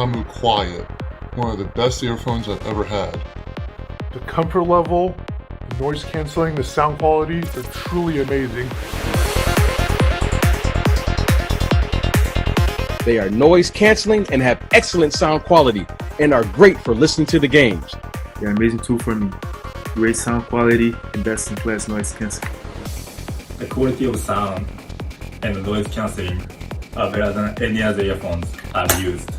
PaMu Quiet, one of the best earphones I've ever had. The comfort level, the noise canceling, the sound quality, they're truly amazing. They are noise canceling and have excellent sound quality and are great for listening to the games. They're an amazing tool for me. Great sound quality and best in class noise cancelling. The quality of sound and noise cancelling are better than any other earphones I've used.